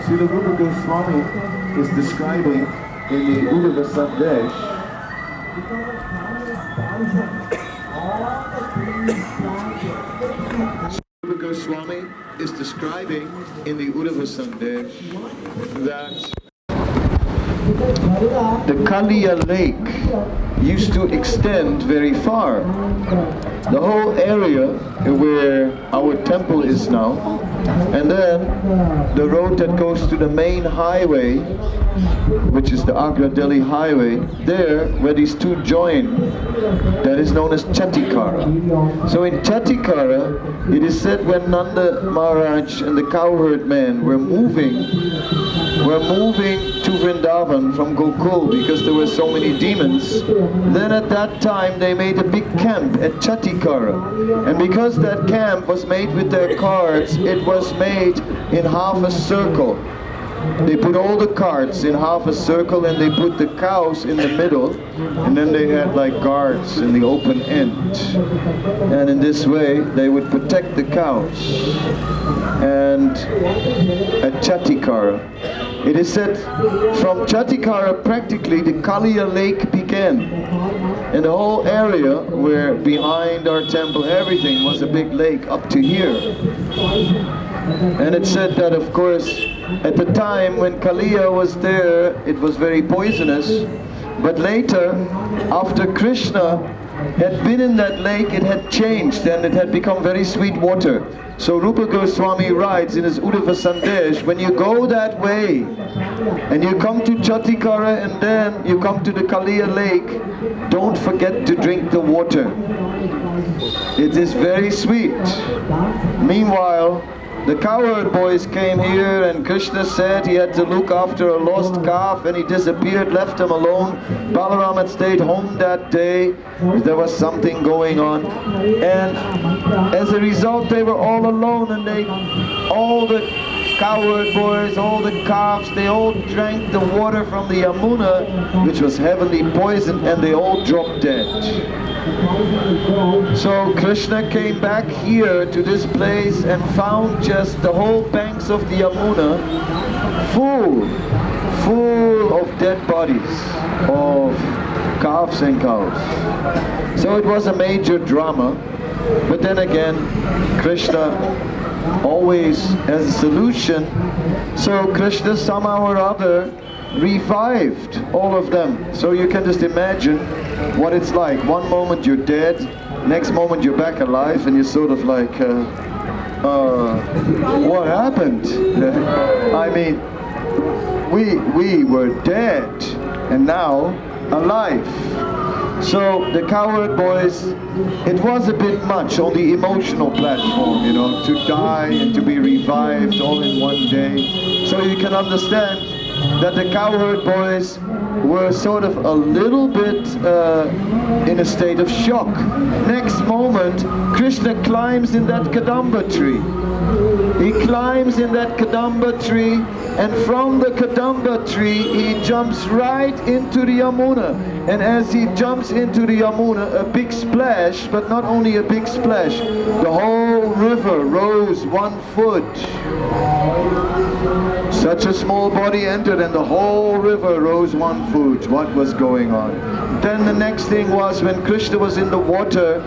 Srila Rupa Goswami is describing in the Uddhava Sandesh Rupa Goswami is describing in the Uddhava Sandesh that the Kaliya lake used to extend very far. The whole area where our temple is now, and then the road that goes to the main highway, which is the Agra-Delhi highway, there where these two join, that is known as Chattikara. So in Chattikara, it is said when Nanda Maharaj and the cowherd men were moving to Vrindavan from Gokul because there were so many demons, then at that time they made a big camp at Chattikara. And because that camp was made with their carts, it was made in half a circle. They put all the carts in half a circle and they put the cows in the middle, and then they had like guards in the open end. And in this way they would protect the cows. And at Chattikara, it is said from Chattikara practically the Kaliya lake began. And the whole area where behind our temple everything was a big lake up to here. And it said that of course at the time when Kaliya was there it was very poisonous, but later after Krishna had been in that lake it had changed and it had become very sweet water. So Rupa Goswami writes in his Uddhava Sandesh, when you go that way and you come to Chattikara and then you come to the Kaliya lake, don't forget to drink the water. It is very sweet. Meanwhile, the cowherd boys came here and Krishna said he had to look after a lost calf and he disappeared, left them alone. Balaramas had stayed home that day. There was something going on. And as a result they were all alone and all the cowherd boys, all the calves, they all drank the water from the Yamuna, which was heavily poisoned, and they all dropped dead. So Krishna came back here to this place and found just the whole banks of the Yamuna full of dead bodies of calves and cows. So it was a major drama, but then again Krishna always has a solution. So Krishna somehow or other revived all of them. So you can just imagine what it's like. One moment you're dead, next moment you're back alive, and you're sort of like, what happened? I mean, we were dead and now alive. So the cowherd boys, it was a bit much on the emotional platform, you know, to die and to be revived all in one day. So you can understand that the cowherd boys were sort of a little bit in a state of shock. Next moment, Krishna climbs in that Kadamba tree. He climbs in that Kadamba tree, and from the Kadamba tree he jumps right into the Yamuna. And as he jumps into the Yamuna, a big splash, but not only a big splash, the whole river rose 1 foot. Such a small body entered and the whole river rose 1 foot. What was going on? Then the next thing was, when Krishna was in the water,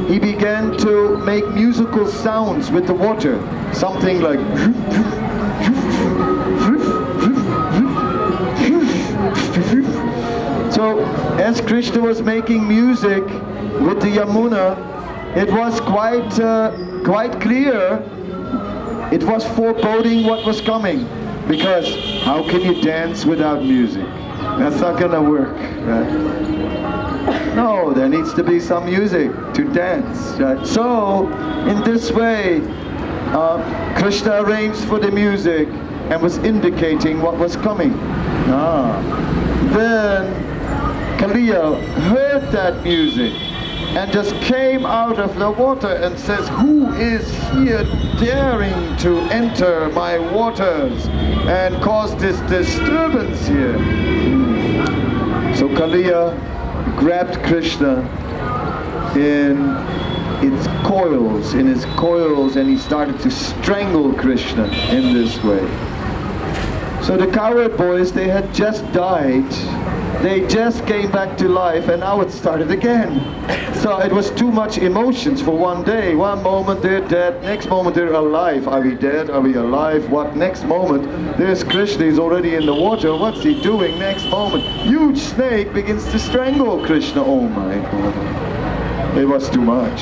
he began to make musical sounds with the water. Something like so as Krishna was making music with the Yamuna, it was quite clear. It was foreboding what was coming, because how can you dance without music? That's not gonna work, right? No, there needs to be some music to dance, right? So in this way, Krishna arranged for the music and was indicating what was coming. Then Kaliya heard that music and just came out of the water and says, who is here daring to enter my waters and cause this disturbance here? So Kaliya grabbed Krishna in his coils, and he started to strangle Krishna in this way. So the cowherd boys, they had just died. They just came back to life, and now it started again. So it was too much emotions for one day. One moment they're dead, next moment they're alive. Are we dead? Are we alive? What? Next moment there's Krishna, he's already in the water. What's he doing? Next moment, huge snake begins to strangle Krishna. Oh my God. It was too much.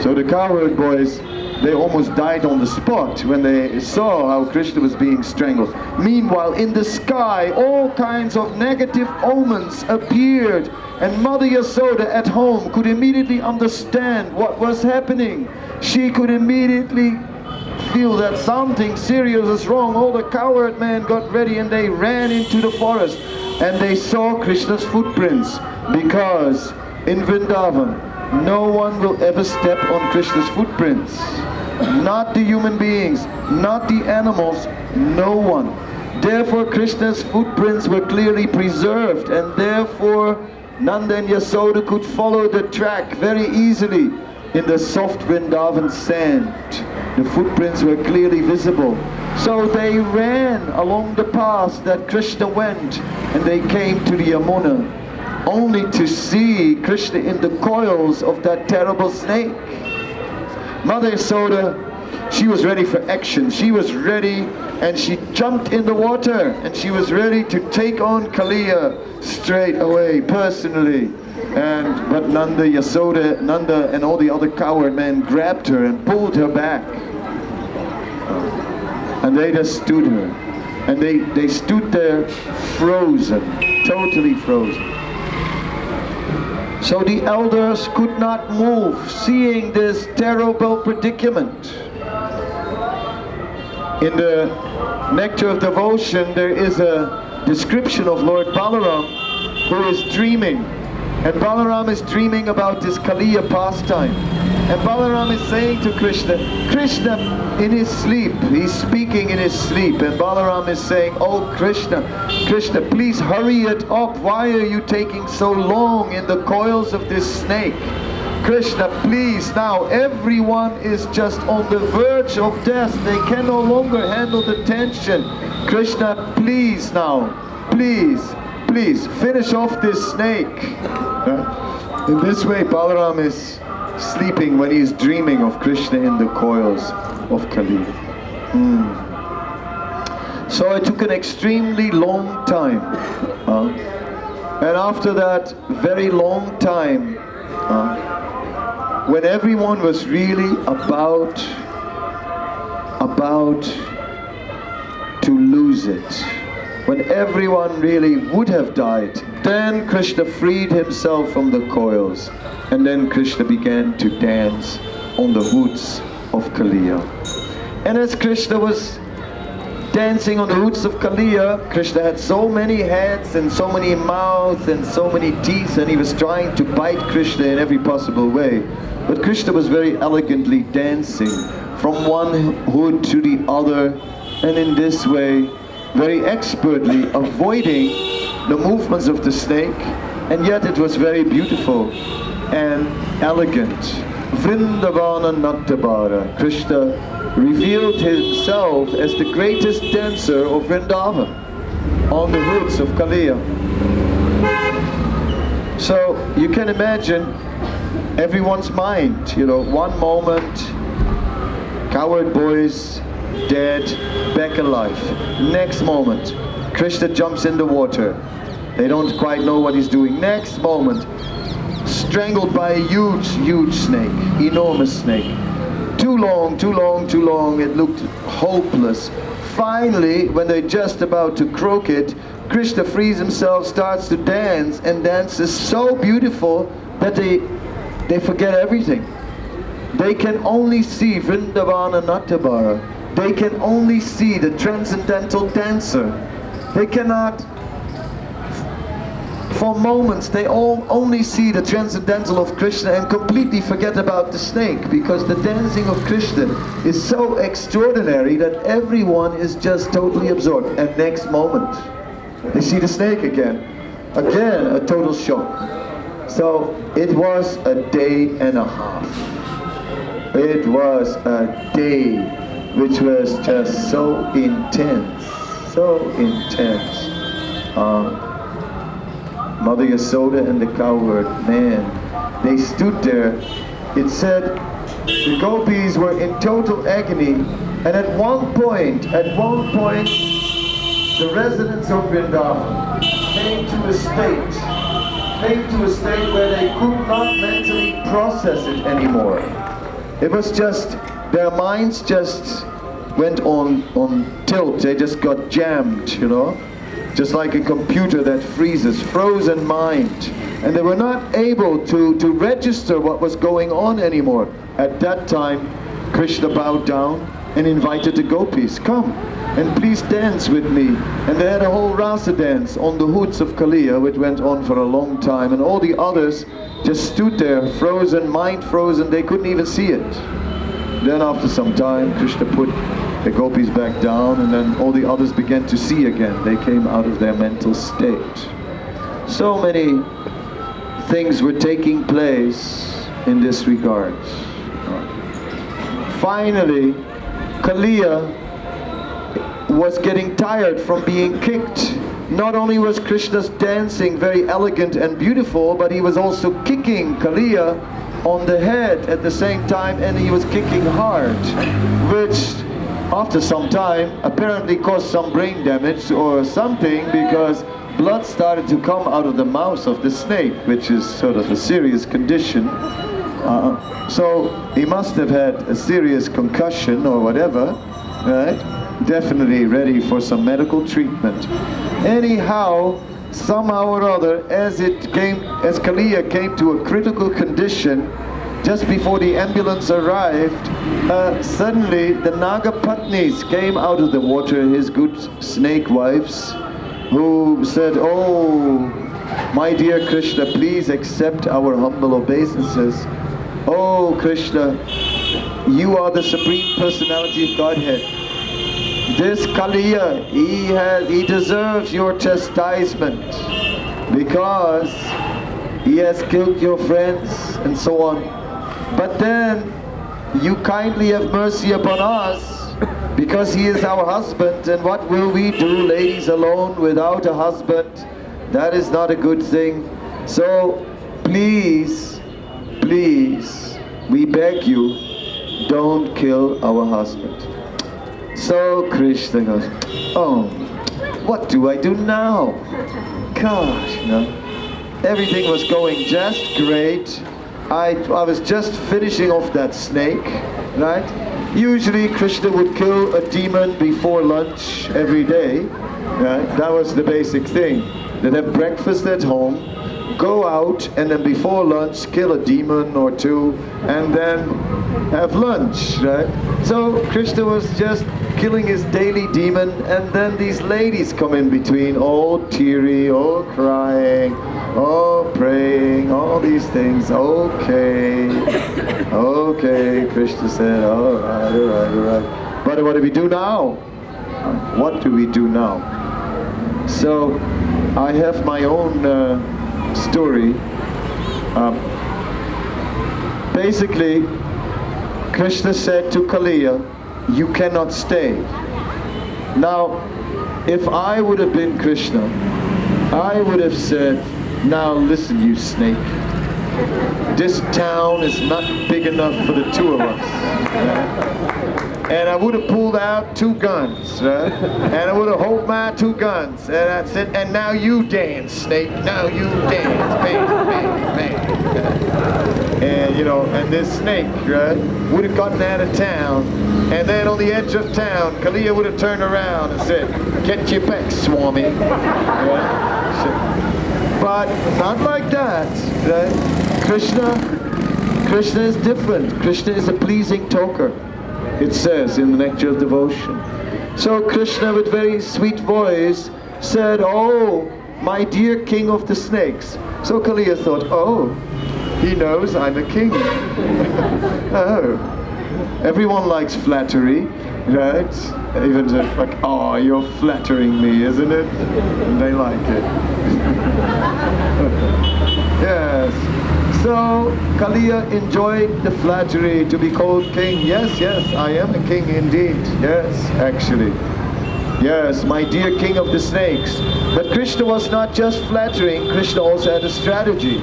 So the cowherd boys, they almost died on the spot when they saw how Krishna was being strangled. Meanwhile, in the sky, all kinds of negative omens appeared, and Mother Yasoda at home could immediately understand what was happening. She could immediately feel that something serious is wrong. All the cowherd men got ready and they ran into the forest, and they saw Krishna's footprints, because in Vrindavan, no one will ever step on Krishna's footprints. Not the human beings, not the animals, no one. Therefore Krishna's footprints were clearly preserved, and therefore Nanda and Yasoda could follow the track very easily in the soft Vrindavan sand. The footprints were clearly visible. So they ran along the path that Krishna went, and they came to the Yamuna, only to see Krishna in the coils of that terrible snake. Mother Yasoda, she was ready for action. She was ready, and she jumped in the water, and she was ready to take on Kaliya straight away, personally. But Nanda, Yasoda, Nanda and all the other cowherd men grabbed her and pulled her back. And they just stood her. And they stood there frozen, totally frozen. So the elders could not move, seeing this terrible predicament. In the Nectar of Devotion, there is a description of Lord Balaram, who is dreaming. And Balaram is dreaming about this Kaliya pastime. And Balaram is saying to Krishna, Krishna in his sleep, he's speaking in his sleep, and Balaram is saying, oh Krishna, Krishna, please hurry it up. Why are you taking so long in the coils of this snake? Krishna, please, now everyone is just on the verge of death. They can no longer handle the tension. Krishna, please now, please, please, finish off this snake. In this way, Balaram is sleeping when he is dreaming of Krishna in the coils of Kaliya. So it took an extremely long time. And after that very long time, when everyone was really about to lose it, when everyone really would have died, then Krishna freed himself from the coils, and then Krishna began to dance on the hoods of Kaliya. And as Krishna was dancing on the hoods of Kaliya, Krishna had so many heads and so many mouths and so many teeth, and he was trying to bite Krishna in every possible way. But Krishna was very elegantly dancing from one hood to the other, and in this way very expertly avoiding the movements of the snake, and yet it was very beautiful and elegant. Vrindavana Nattabara. Krishna revealed himself as the greatest dancer of Vrindavan on the hoods of Kaliya. So you can imagine everyone's mind, you know, one moment, cowherd boys, dead, back alive. Next moment, Krishna jumps in the water. They don't quite know what he's doing. Next moment, strangled by a huge, huge snake, enormous snake. Too long, too long, too long, it looked hopeless. Finally, when they're just about to croak it, Krishna frees himself, starts to dance, and dances so beautiful that they forget everything. They can only see Vrindavana Nattabara. They can only see the transcendental dancer. They cannot, for moments, they all only see the transcendental of Krishna and completely forget about the snake, because the dancing of Krishna is so extraordinary that everyone is just totally absorbed. And next moment, they see the snake again. Again, a total shock. So it was a day and a half. It was a day which was just so intense, so intense. Mother Yasoda and the cowherd, man, they stood there. It said the gopis were in total agony, and at one point, the residents of Vrindavan came to a state where they could not mentally process it anymore. It was just, their minds just went on tilt. They just got jammed, you know, just like a computer that freezes, frozen mind. And they were not able to register what was going on anymore. At that time, Krishna bowed down and invited the gopis, come and please dance with me. And they had a whole rasa dance on the hoods of Kaliya, which went on for a long time. And all the others just stood there, frozen, mind frozen, they couldn't even see it. Then after some time, Krishna put the gopis back down, and then all the others began to see again. They came out of their mental state. So many things were taking place in this regard. Finally, Kaliya was getting tired from being kicked. Not only was Krishna's dancing very elegant and beautiful, but he was also kicking Kaliya on the head at the same time, and he was kicking hard, which after some time apparently caused some brain damage or something, because blood started to come out of the mouth of the snake, which is sort of a serious condition. So he must have had a serious concussion or whatever, right? Definitely ready for some medical treatment. Anyhow, somehow or other, as Kaliya came to a critical condition, just before the ambulance arrived, suddenly the Naga Patnis came out of the water, his good snake wives, who said, "Oh, my dear Krishna, please accept our humble obeisances. Oh Krishna, you are the Supreme Personality of Godhead. This Kaliya, he deserves your chastisement because he has killed your friends and so on. But then you kindly have mercy upon us because he is our husband, and what will we do, ladies alone without a husband? That is not a good thing. So please, please, we beg you, don't kill our husband." So Krishna goes, "Oh, what do I do now? Gosh, no. Everything was going just great. I was just finishing off that snake, right? Usually Krishna would kill a demon before lunch every day, right? That was the basic thing. They'd have breakfast at home, go out, and then before lunch kill a demon or two, and then have lunch, right? So Krishna was just killing his daily demon, and then these ladies come in between, all teary, all crying, all praying, all these things. Okay, okay, Krishna said, all right. But what do we do now? What do we do now? So I have my own story. Basically, Krishna said to Kaliya, "You cannot stay." Now, if I would have been Krishna, I would have said, "Now listen, you snake. This town is not big enough for the two of us." Right? And I would have pulled out 2 guns, right? And I would have held my 2 guns. And I said, "And now you dance, snake. Now you dance. Bang, bang, bang." And you know, and this snake, right, would have gotten out of town. And then on the edge of town, Kaliya would have turned around and said, "Get your back, Swami." Right? But not like that, right? Krishna is different. Krishna is a pleasing talker, it says in the Nectar of Devotion. So Krishna, with very sweet voice, said, "Oh, my dear king of the snakes." So Kaliya thought, "Oh, he knows I'm a king." Oh, everyone likes flattery, right? Even just like, "Oh, you're flattering me, isn't it?" And they like it. Yes. So Kaliya enjoyed the flattery to be called king. Yes, yes, I am a king indeed. Yes, actually. Yes, my dear king of the snakes. But Krishna was not just flattering, Krishna also had a strategy.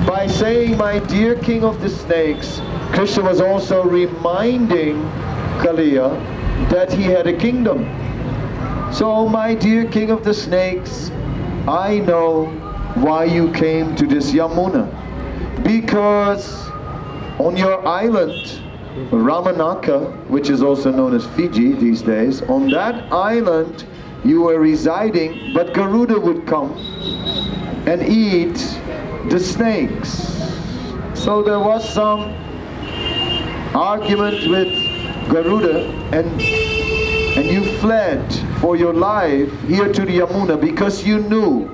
By saying, my dear king of the snakes, Krishna was also reminding Kaliya that he had a kingdom. So, my dear king of the snakes, I know why you came to this Yamuna. Because on your island, Ramanaka, which is also known as Fiji these days, on that island you were residing, but Garuda would come and eat the snakes. So there was some argument with Garuda, and you fled for your life here to the Yamuna because you knew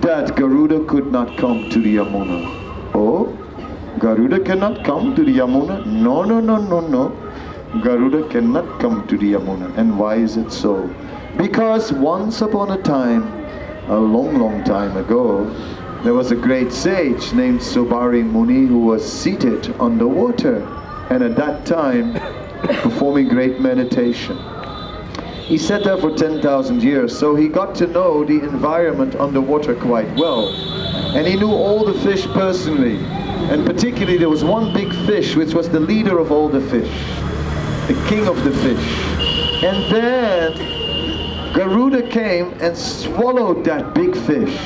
that Garuda could not come to the Yamuna. Oh? Garuda cannot come to the Yamuna? No, no, no, no, no. Garuda cannot come to the Yamuna. And why is it so? Because once upon a time, a long, long time ago, there was a great sage named Subari Muni who was seated on the water, and at that time performing great meditation. He sat there for 10,000 years, so he got to know the environment underwater quite well. And he knew all the fish personally. And particularly there was one big fish which was the leader of all the fish, the king of the fish. And then Garuda came and swallowed that big fish,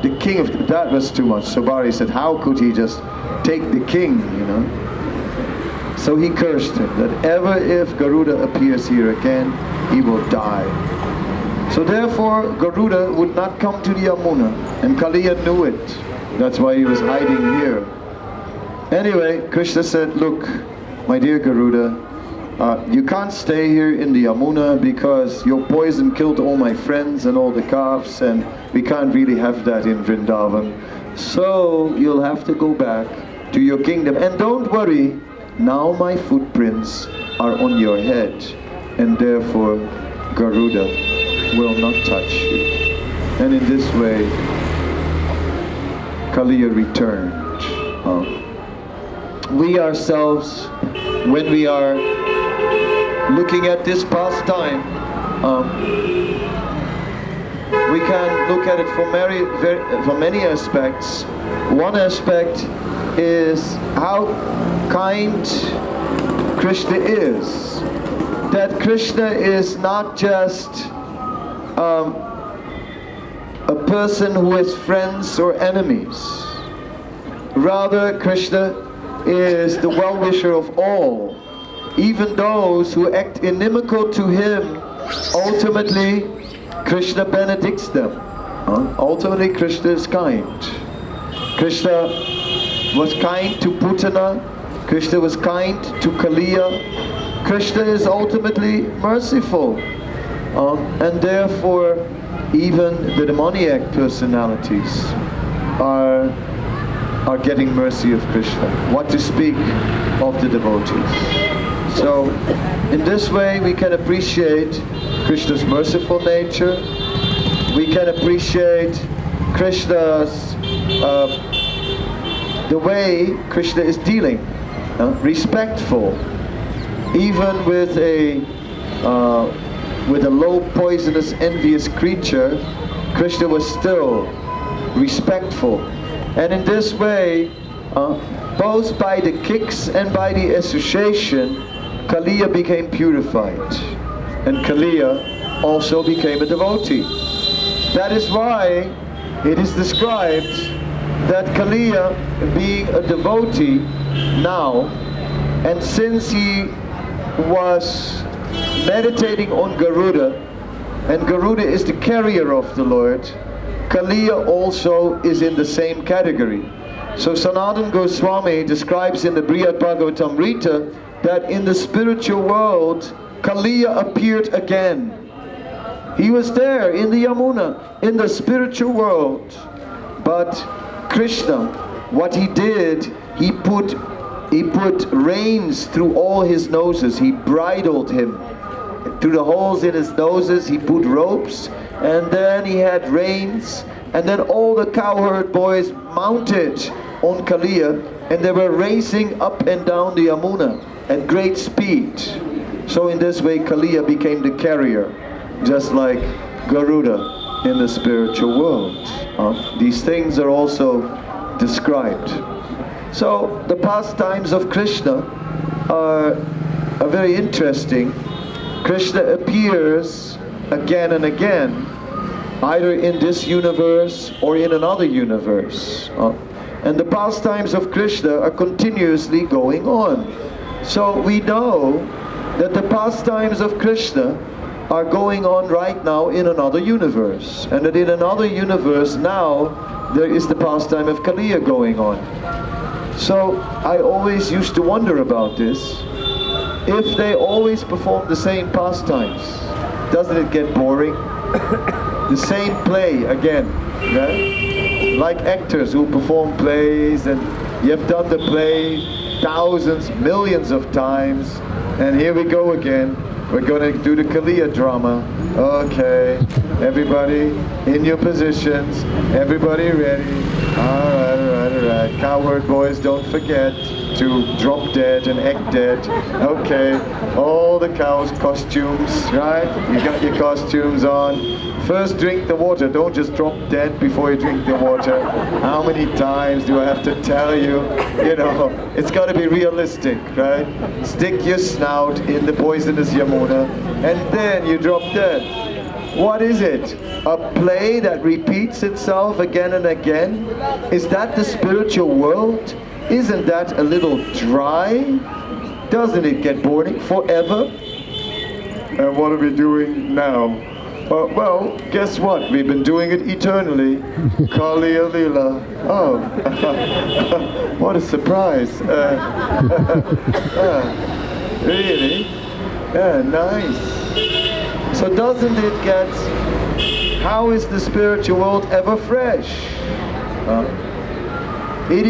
the king of the, that was too much. Subari said, how could he just take the king, you know? So he cursed him that ever if Garuda appears here again, he will die. So therefore Garuda would not come to the Yamuna, and Kaliya knew it. That's why he was hiding here. Anyway, Krishna said, look, my dear Garuda, you can't stay here in the Yamuna because your poison killed all my friends and all the calves, and we can't really have that in Vrindavan. So you'll have to go back to your kingdom. And don't worry, now my footprints are on your head, and therefore Garuda will not touch you. And in this way, Kaliya returned. We ourselves, when we are looking at this pastime, we can look at it from many aspects. One aspect is how kind Krishna is. That Krishna is not just a person who has friends or enemies. Rather, Krishna is the well-wisher of all. Even those who act inimical to him, ultimately Krishna benedicts them. Ultimately Krishna is kind. Krishna was kind to Putana. Krishna was kind to Kaliya. Krishna is ultimately merciful. And therefore even the demoniac personalities are getting mercy of Krishna. What to speak of the devotees. So in this way we can appreciate Krishna's merciful nature. We can appreciate Krishna's the way Krishna is dealing, respectful, even with a low, poisonous, envious creature. Krishna was still respectful. And in this way, both by the kicks and by the association, Kaliya became purified. And Kaliya also became a devotee. That is why it is described that Kaliya, being a devotee now, and since he was meditating on Garuda, and Garuda is the carrier of the Lord, Kaliya also is in the same category. So Sanatana Goswami describes in the Brihad Bhagavatamrita that in the spiritual world, Kaliya appeared again. He was there in the Yamuna, in the spiritual world. But Krishna, what he did, he put reins through all his noses. He bridled him. Through the holes in his noses, he put ropes, and then he had reins, and then all the cowherd boys mounted on Kaliya, and they were racing up and down the Yamuna at great speed. So in this way Kaliya became the carrier. just like Garuda in the spiritual world. These things are also described. So the pastimes of Krishna are very interesting. Krishna appears again and again, either in this universe or in another universe. And the pastimes of Krishna are continuously going on. So we know that the pastimes of Krishna are going on right now in another universe. And that in another universe now, there is the pastime of Kaliya going on. So I always used to wonder about this. If they always perform the same pastimes, doesn't it get boring? The same play again, right? Like actors who perform plays, and you have done the play thousands, millions of times, and here we go again. We're going to do the Kaliya drama. Okay, everybody in your positions, everybody ready. Alright. Cowherd boys, don't forget to drop dead and act dead. Okay, all the cows' costumes, right? You got your costumes on. First drink the water, don't just drop dead before you drink the water. How many times do I have to tell you? You know, it's got to be realistic, right? Stick your snout in the poisonous Yamuna and then you drop dead. What is it? A play that repeats itself again and again? Is that the spiritual world? Isn't that a little dry? Doesn't it get boring forever? And what are we doing now? Well, guess what? We've been doing it eternally. Kaliya Lila. Oh, what a surprise. Really? Yeah, nice. So doesn't it get, how is the spiritual world ever fresh? It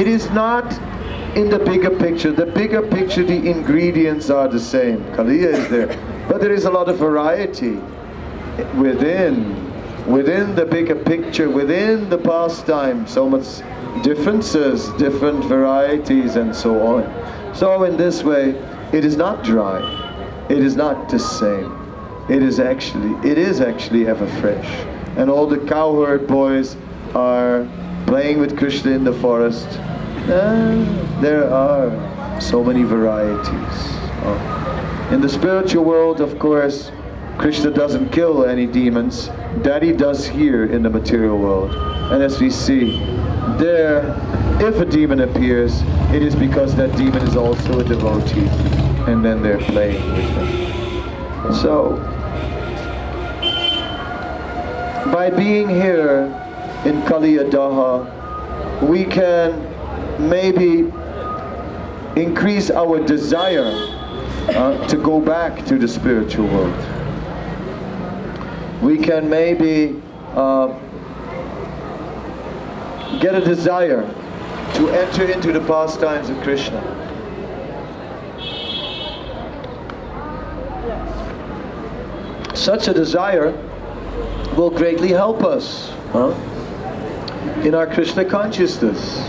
is not in the bigger picture. The bigger picture, the ingredients are the same. Kaliya is there. But there is a lot of variety within the bigger picture, within the pastime. So much differences, different varieties and so on. So in this way, it is not dry. It is not the same. It is actually ever fresh. And all the cowherd boys are playing with Krishna in the forest. There are so many varieties. In the spiritual world, of course, Krishna doesn't kill any demons. Daddy does here in the material world. And as we see, there, if a demon appears, it is because that demon is also a devotee. And then they're playing with him. So, by being here in Kaliya Daha, we can maybe increase our desire to go back to the spiritual world. We can maybe get a desire to enter into the pastimes of Krishna. Such a desire will greatly help us in our Krishna consciousness.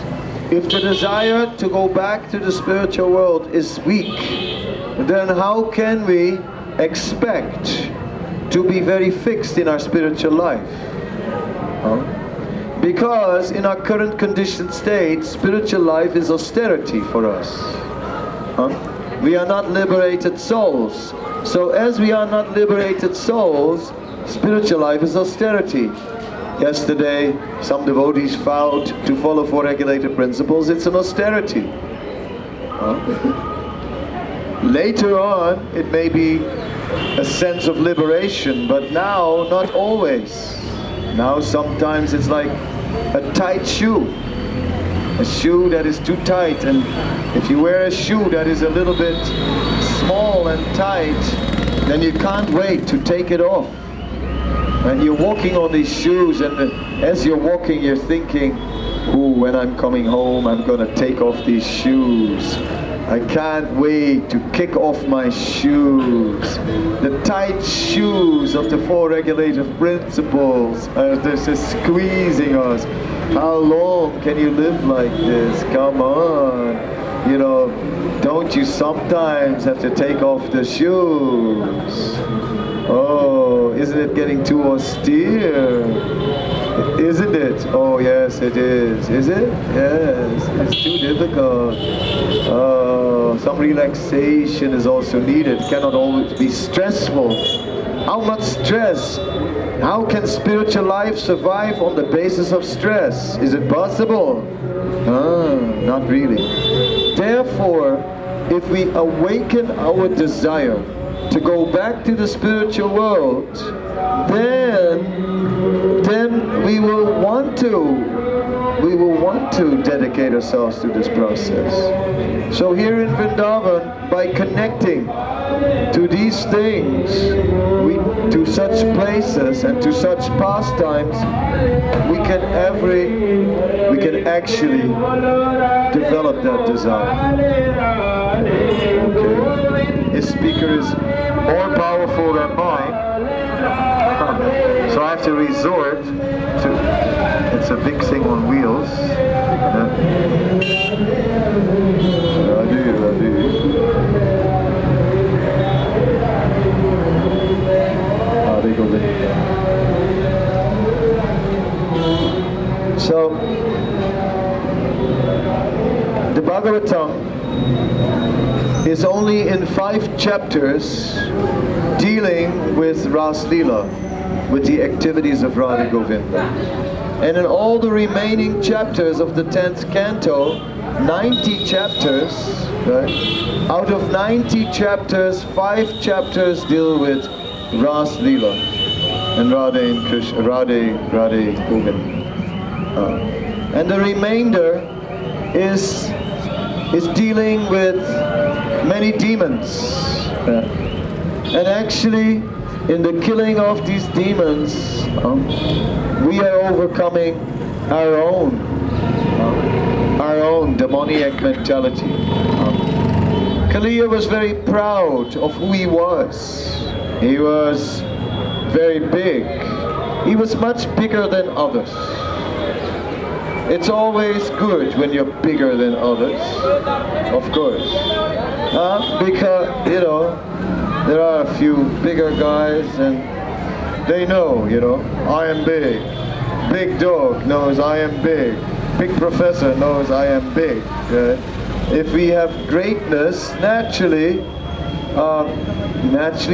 If the desire to go back to the spiritual world is weak, then how can we expect to be very fixed in our spiritual life? Because in our current conditioned state, spiritual life is austerity for us. We are not liberated souls. So as we are not liberated souls, spiritual life is austerity. Yesterday, some devotees vowed to follow four regulated principles. It's an austerity. Later on, it may be a sense of liberation, but now, not always. Now sometimes it's like a tight shoe. A shoe that is too tight, and if you wear a shoe that is a little bit small and tight, then you can't wait to take it off. And you're walking on these shoes, and as you're walking you're thinking, ooh, when I'm coming home I'm gonna take off these shoes. I can't wait to kick off my shoes. The tight shoes of the four regulative principles are just squeezing us. How long can you live like this? Come on. You know, don't you sometimes have to take off the shoes? Oh, isn't it getting too austere? Isn't it? Oh yes, it is. Is it? Yes, it's too difficult. Oh, some relaxation is also needed. It cannot always be stressful. How much stress? How can spiritual life survive on the basis of stress? Is it possible? Not really. Therefore, if we awaken our desire to go back to the spiritual world, then we will want to dedicate ourselves to this process. So here in Vrindavan, by connecting to these things, to such places and to such pastimes, we can actually develop that desire. Okay. His speaker is more powerful than mine, so I have to resort to, it's a big thing on wheels. So, the Bhagavatam is only in 5 chapters dealing with Ras Leela, with the activities of Radha Govinda. And in all the remaining chapters of the 10th canto, 90 chapters, right? Out of 90 chapters, 5 chapters deal with Ras Leela and Radha and Krishna, Radha Govinda. And the remainder is dealing with many demons. And actually, in the killing of these demons, we are overcoming our own demoniac mentality. Kaliya was very proud of who he was. He was very big. He was much bigger than others. It's always good when you're bigger than others, of course. Because, you know, there are a few bigger guys and they know, you know, I am big. Big dog knows I am big. Big professor knows I am big. If we have greatness, naturally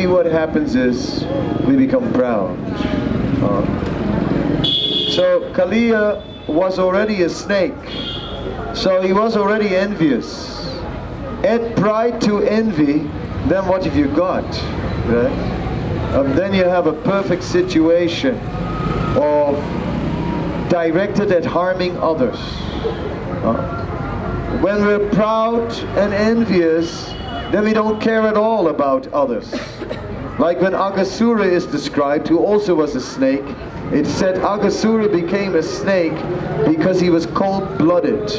what happens is we become proud. So Kaliya was already a snake, so he was already envious. Add pride to envy, then what have you got? Right? Then you have a perfect situation of directed at harming others. When we're proud and envious, then we don't care at all about others. Like when Aghasura is described, who also was a snake, it said Aghasura became a snake because he was cold-blooded.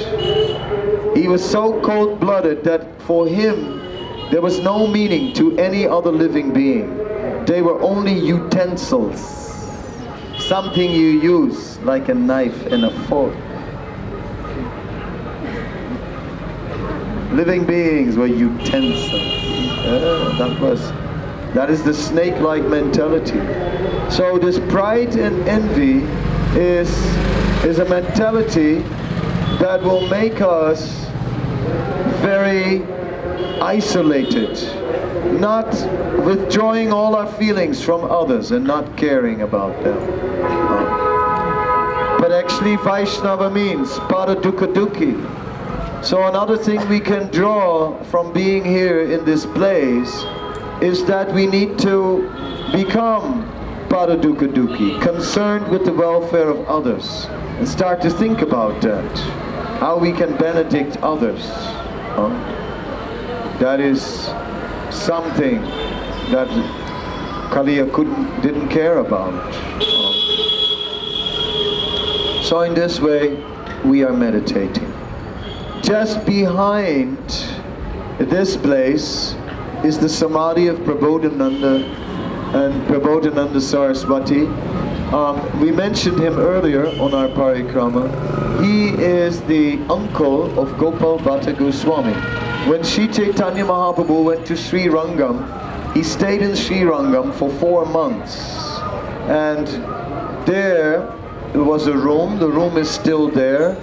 He was so cold-blooded that for him there was no meaning to any other living being. They were only utensils. Something you use, like a knife and a fork. Living beings were utensils. That is the snake-like mentality. So this pride and envy is a mentality that will make us very isolated, not withdrawing all our feelings from others and not caring about them. But actually Vaishnava means paradukha dukhi. So another thing we can draw from being here in this place is that we need to become paradukha dukhi, concerned with the welfare of others, and start to think about that, how we can benedict others. That is something that Kaliya didn't care about. So in this way, we are meditating. Just behind this place is the Samadhi of Prabodhananda and Prabodhananda Saraswati. We mentioned him earlier on our Parikrama. He is the uncle of Gopal Bhatta Goswami. When Sri Chaitanya Mahaprabhu went to Sri Rangam, he stayed in Srirangam for 4 months. And there was a room, the room is still there.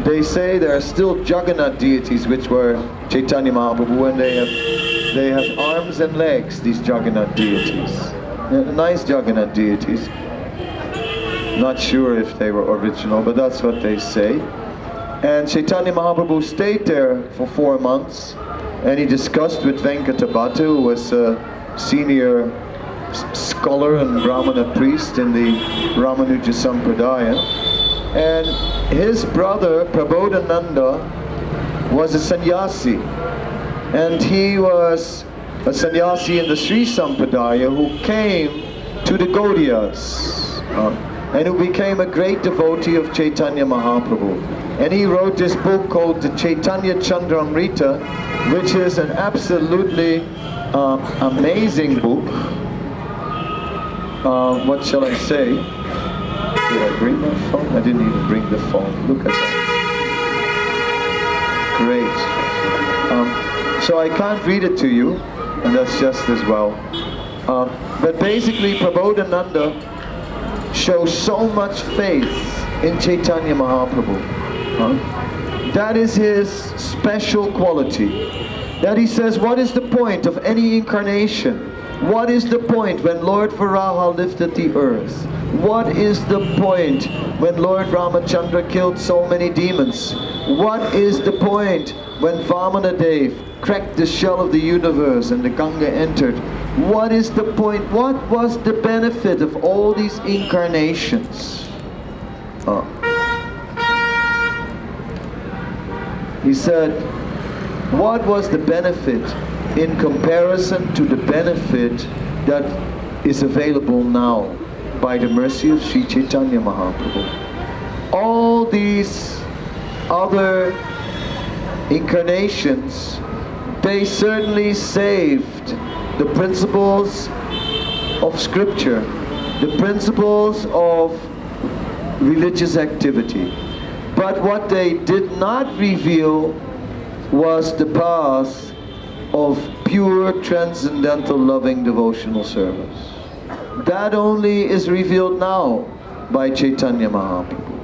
They say there are still Juggernaut deities, which were Chaitanya Mahaprabhu, and they have arms and legs, these Juggernaut deities. Nice Juggernaut deities. Not sure if they were original, but that's what they say. And Chaitanya Mahaprabhu stayed there for 4 months, and he discussed with Venkatabhata, who was a senior scholar and Brahmana priest in the Ramanuja Sampradaya. And his brother, Prabodhananda, was a sannyasi. And he was a sannyasi in the Sri Sampradaya who came to the Gaudiyas. And who became a great devotee of Chaitanya Mahaprabhu. And he wrote this book called the Chaitanya Chandramrita, which is an absolutely amazing book. What shall I say? Did I bring my phone? I didn't even bring the phone. Look at that. Great. So I can't read it to you, and that's just as well. But basically, Prabodhananda shows so much faith in Chaitanya Mahaprabhu. That is his special quality. That he says, what is the point of any incarnation? What is the point when Lord Varaha lifted the earth? What is the point when Lord Ramachandra killed so many demons? What is the point when Vamanadev cracked the shell of the universe and the Ganga entered? What is the point? What was the benefit of all these incarnations? He said, what was the benefit in comparison to the benefit that is available now by the mercy of Sri Chaitanya Mahaprabhu? All these other incarnations, they certainly saved the principles of scripture, the principles of religious activity. But what they did not reveal was the path of pure, transcendental, loving, devotional service. That only is revealed now by Chaitanya Mahaprabhu.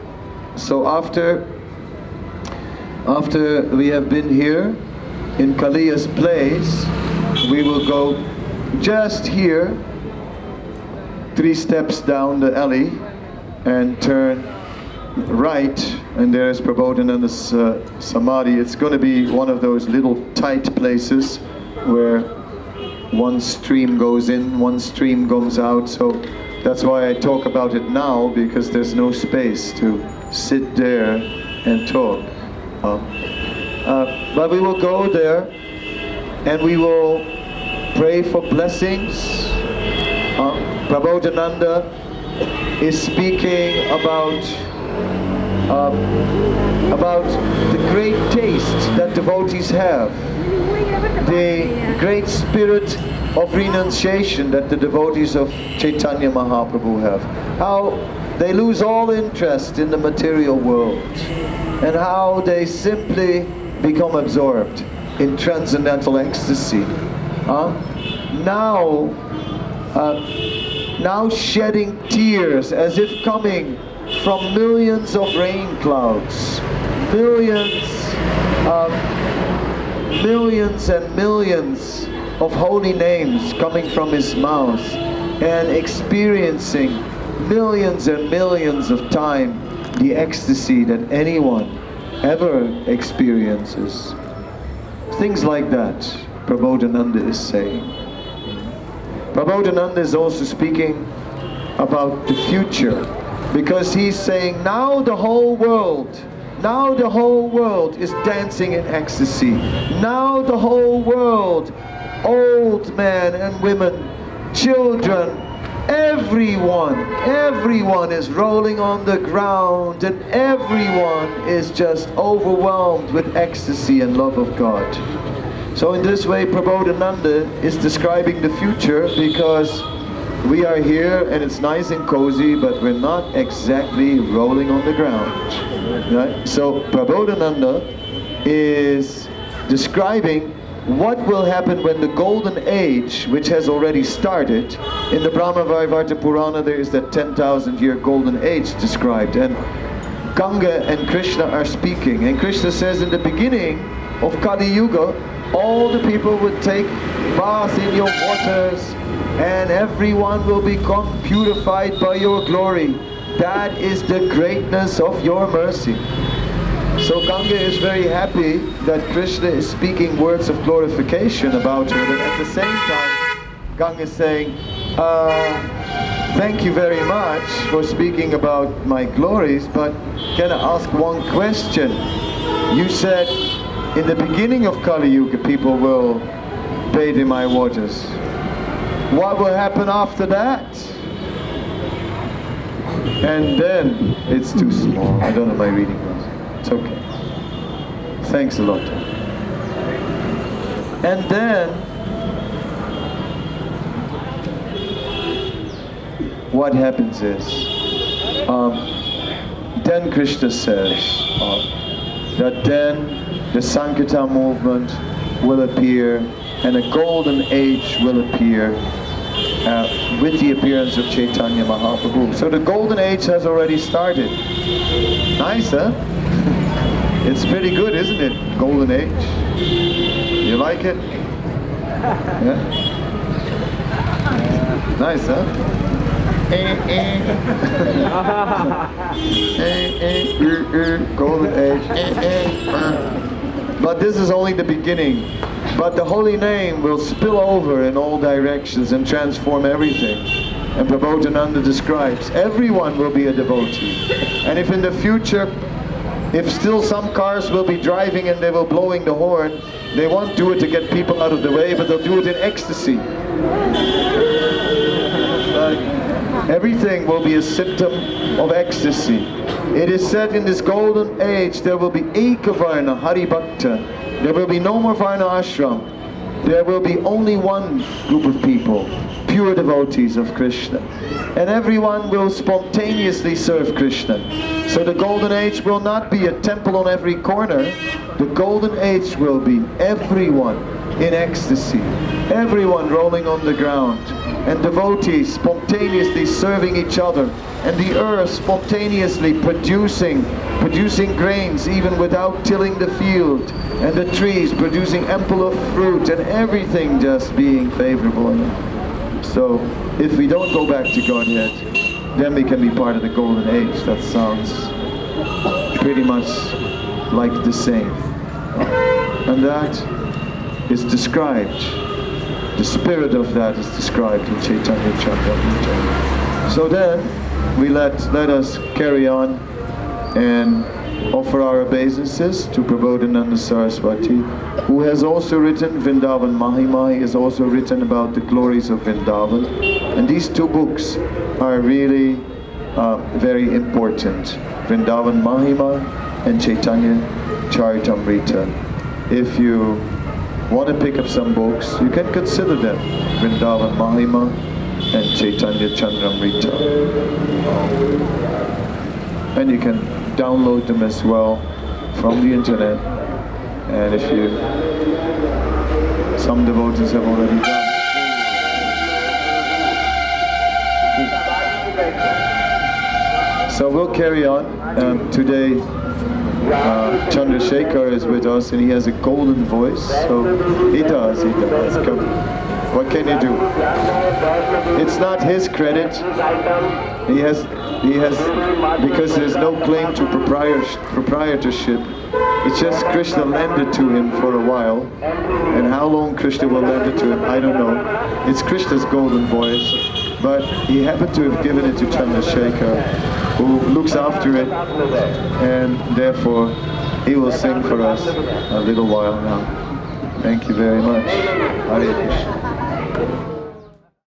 So after we have been here in Kaliya's place, we will go just here, 3 steps down the alley, and turn right, and there's Prabodhananda's Samadhi. It's going to be one of those little tight places where one stream goes in, one stream goes out, so that's why I talk about it now, because there's no space to sit there and talk. But we will go there and we will pray for blessings. Prabodhananda is speaking about the great taste that devotees have, the great spirit of renunciation that the devotees of Chaitanya Mahaprabhu have, how they lose all interest in the material world, and how they simply become absorbed in transcendental ecstasy. Now shedding tears as if coming from millions of rain clouds, millions and millions of holy names coming from his mouth, and experiencing millions and millions of time the ecstasy that anyone ever experiences. Things like that Prabodhananda is saying. Prabodhananda is also speaking about the future, because he's saying now the whole world is dancing in ecstasy. Now the whole world, old men and women, children, everyone is rolling on the ground, and everyone is just overwhelmed with ecstasy and love of God. So in this way, Prabodhananda is describing the future, because we are here and it's nice and cozy, but we're not exactly rolling on the ground. Right? So Prabodhananda is describing what will happen when the golden age, which has already started, in the Brahma Vaivarta Purana there is that 10,000 year golden age described, and Ganga and Krishna are speaking, and Krishna says in the beginning of Kali Yuga, all the people would take bath in your waters and everyone will become purified by your glory. That is the greatness of your mercy. So Ganga is very happy that Krishna is speaking words of glorification about her, but at the same time Ganga is saying, thank you very much for speaking about my glories, but can I ask one question? You said in the beginning of Kali Yuga people will bathe in my waters. What will happen after that? And then, it's too small, I don't know my reading was. It's okay. Thanks a lot. And then, what happens is, then Krishna says that then the Sankirtan movement will appear and a golden age will appear with the appearance of Chaitanya Mahaprabhu. So the golden age has already started. Nice, huh? It's pretty good, isn't it? Golden age. You like it? Yeah? Nice, huh? Golden age. But this is only the beginning. But the holy name will spill over in all directions and transform everything. And Prabodhananda describes, everyone will be a devotee. And if in the future, if still some cars will be driving and they will blowing the horn, they won't do it to get people out of the way, but they'll do it in ecstasy. Everything will be a symptom of ecstasy. It is said in this golden age there will be Ekavarna Hari Bhakta. There will be no more Varna Ashram. There will be only one group of people, pure devotees of Krishna. And everyone will spontaneously serve Krishna. So the golden age will not be a temple on every corner. The golden age will be everyone in ecstasy, everyone rolling on the ground, and devotees spontaneously serving each other, and the earth spontaneously producing grains even without tilling the field, and the trees producing ample of fruit, and everything just being favorable. So if we don't go back to Godhead, then we can be part of the golden age. That sounds pretty much like the same. And that is described, the spirit of that is described in Chaitanya Charitamrita. So then, let us carry on and offer our obeisances to Prabodhananda Saraswati, who has also written Vrindavan Mahima. He has also written about the glories of Vrindavan. And these two books are really very important. Vrindavan Mahima and Chaitanya Charitamrita. If you want to pick up some books, you can consider them. Vrindavan Mahima and Chaitanya Charitamrita. And you can download them as well from the internet. And if you, some devotees have already done. So we'll carry on. Today Chandrasekhar is with us and he has a golden voice. So he does. Come. What can you do? It's not his credit. He has, because there's no claim to proprietorship. It's just Krishna lent it to him for a while. And how long Krishna will lend it to him, I don't know. It's Krishna's golden voice. But he happened to have given it to Chandrasekhar, who looks after it. And therefore, he will sing for us a little while now. Thank you very much. Hare Krishna.